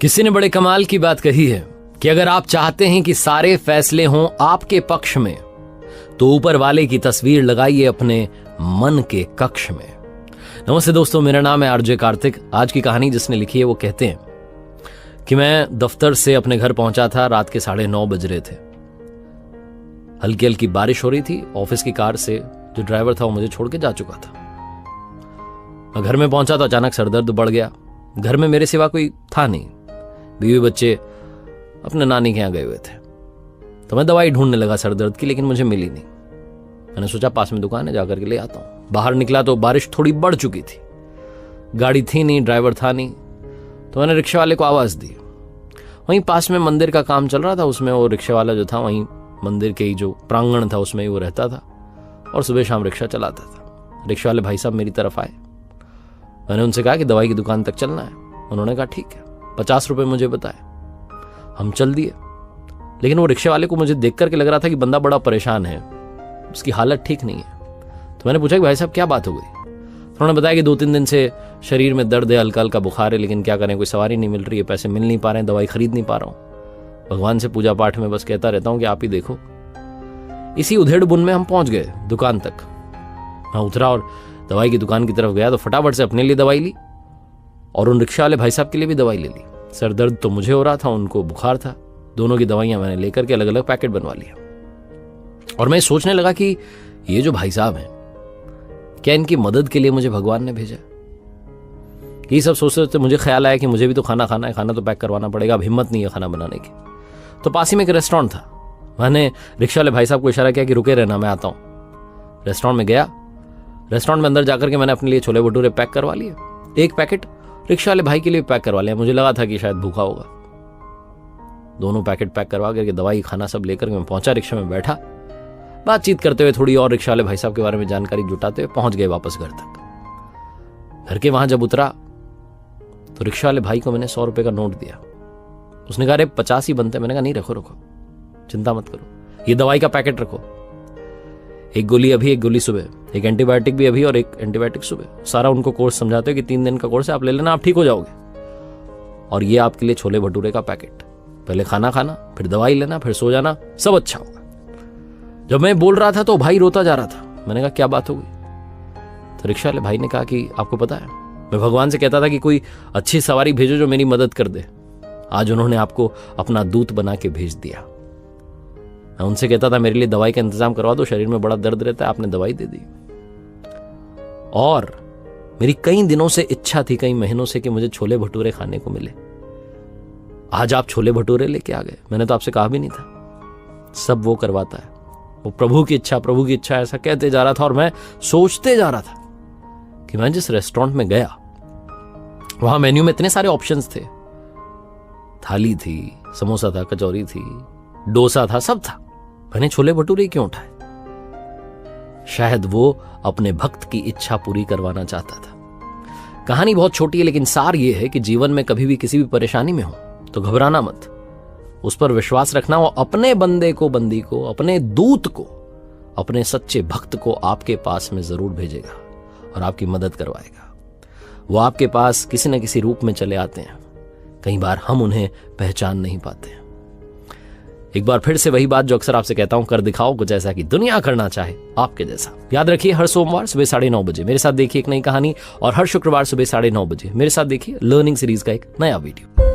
किसी ने बड़े कमाल की बात कही है कि अगर आप चाहते हैं कि सारे फैसले हों आपके पक्ष में तो ऊपर वाले की तस्वीर लगाइए अपने मन के कक्ष में। नमस्ते दोस्तों, मेरा नाम है आरजे कार्तिक। आज की कहानी जिसने लिखी है वो कहते हैं कि मैं दफ्तर से अपने घर पहुंचा था, रात के 9:30 बज रहे थे। हल्की हल्की बारिश हो रही थी। ऑफिस की कार से जो ड्राइवर था वो मुझे छोड़ के जा चुका था। मैं घर में पहुंचा तो अचानक सरदर्द बढ़ गया। घर में मेरे सिवा कोई था नहीं, बीवी बच्चे अपने नानी के यहाँ गए हुए थे। तो मैं दवाई ढूंढने लगा सरदर्द की, लेकिन मुझे मिली नहीं। मैंने सोचा पास में दुकान है, जाकर के ले आता हूं। बाहर निकला तो बारिश थोड़ी बढ़ चुकी थी, गाड़ी थी नहीं, ड्राइवर था नहीं। तो मैंने रिक्शा वाले को आवाज दी। वहीं पास में मंदिर का काम चल रहा था, उसमें वो रिक्शा वाला जो था वहीं मंदिर के ही जो प्रांगण था उसमें ही वो रहता था और सुबह शाम रिक्शा चलाता था। रिक्शा वाले भाई साहब मेरी तरफ आए। मैंने उनसे कहा कि दवाई की दुकान तक चलना है। उन्होंने कहा ठीक है। 50 रुपए मुझे बताए। हम चल दिए। लेकिन वो रिक्शे वाले को मुझे देख करके लग रहा था कि बंदा बड़ा परेशान है, उसकी हालत ठीक नहीं है। तो मैंने पूछा कि भाई साहब क्या बात हो गई। उन्होंने बताया कि 2-3 दिन से शरीर में दर्द है, हल्का हल्का बुखार है, लेकिन क्या करें, कोई सवारी नहीं मिल रही है, पैसे मिल नहीं पा रहे हैं, दवाई खरीद नहीं पा रहा हूँ। भगवान से पूजा पाठ में बस कहता रहता हूँ कि आप ही देखो। इसी उधेड़ बुन में हम पहुंच गए दुकान तक। मैं उतरा और दवाई की दुकान की तरफ गया तो फटाफट से अपने लिए दवाई ली और उन रिक्शा वाले भाई साहब के लिए भी दवाई ले ली। सर दर्द तो मुझे हो रहा था, उनको बुखार था। दोनों की दवाइयां मैंने लेकर के अलग अलग पैकेट बनवा लिया। और मैं सोचने लगा कि ये जो भाई साहब हैं, क्या इनकी मदद के लिए मुझे भगवान ने भेजा? ये सब सोचते सोचते मुझे ख्याल आया कि मुझे भी तो खाना खाना है, खाना तो पैक करवाना पड़ेगा। अब हिम्मत नहीं है खाना बनाने की। तो पास ही में एक रेस्टोरेंट था। मैंने रिक्शा वाले भाई साहब को इशारा किया कि रुके रहना, मैं आता हूं। रेस्टोरेंट में गया। रेस्टोरेंट में अंदर जाकर के मैंने अपने लिए छोले भटूरे पैक करवा लिए। एक पैकेट रिक्शा वाले भाई के लिए पैक करवा लिया। मुझे लगा था कि शायद भूखा होगा। दोनों पैकेट पैक करवा करके दवाई खाना सब लेकर मैं पहुंचा, रिक्शा में बैठा, बातचीत करते हुए थोड़ी और रिक्शा वाले भाई साहब के बारे में जानकारी जुटाते हुए पहुंच गए वापस घर तक। घर के वहां जब उतरा तो रिक्शा वाले भाई को मैंने 100 रुपए का नोट दिया। उसने कहा अरे 50 ही बनते। मैंने कहा नहीं, रखो रखो, चिंता मत करो, ये दवाई का पैकेट रखो। एक गोली अभी, एक गोली सुबह, एक एंटीबायोटिक भी अभी और एक एंटीबायोटिक सुबह। सारा उनको कोर्स समझाते हो कि 3 दिन का कोर्स है, आप ले लेना, आप ठीक हो जाओगे। और ये आपके लिए छोले भटूरे का पैकेट। पहले खाना खाना, फिर दवाई लेना, फिर सो जाना, सब अच्छा होगा। जब मैं बोल रहा था तो भाई रोता जा रहा था। मैंने कहा क्या बात हो गई? तो रिक्शा वाले भाई ने कहा कि आपको पता है, मैं भगवान से कहता था कि कोई अच्छी सवारी भेजो जो मेरी मदद कर दे। आज उन्होंने आपको अपना दूत बना के भेज दिया। मैं उनसे कहता था मेरे लिए दवाई का इंतजाम करवा दो, शरीर में बड़ा दर्द रहता है, आपने दवाई दे दी। और मेरी कई दिनों से इच्छा थी, कई महीनों से, कि मुझे छोले भटूरे खाने को मिले। आज आप छोले भटूरे लेके आ गए। मैंने तो आपसे कहा भी नहीं था। सब वो करवाता है, वो प्रभु की इच्छा, प्रभु की इच्छा, ऐसा कहते जा रहा था। और मैं सोचते जा रहा था कि मैं जिस रेस्टोरेंट में गया वहां मेन्यू में इतने सारे ऑप्शंस थे। थाली थी, समोसा था, कचौरी थी, डोसा था, सब था। मैंने छोले भटूरे क्यों उठाए? शायद वो अपने भक्त की इच्छा पूरी करवाना चाहता था। कहानी बहुत छोटी है, लेकिन सार ये है कि जीवन में कभी भी किसी भी परेशानी में हो तो घबराना मत, उस पर विश्वास रखना। वो अपने बंदे को, बंदी को, अपने दूत को, अपने सच्चे भक्त को आपके पास में जरूर भेजेगा और आपकी मदद करवाएगा। वो आपके पास किसी न किसी रूप में चले आते हैं। कई बार हम उन्हें पहचान नहीं पाते। एक बार फिर से वही बात जो अक्सर आपसे कहता हूं, कर दिखाओ कुछ ऐसा कि दुनिया करना चाहे आपके जैसा। याद रखिए, हर सोमवार सुबह 9:30 बजे मेरे साथ देखिए एक नई कहानी, और हर शुक्रवार सुबह 9:30 बजे मेरे साथ देखिए लर्निंग सीरीज का एक नया वीडियो।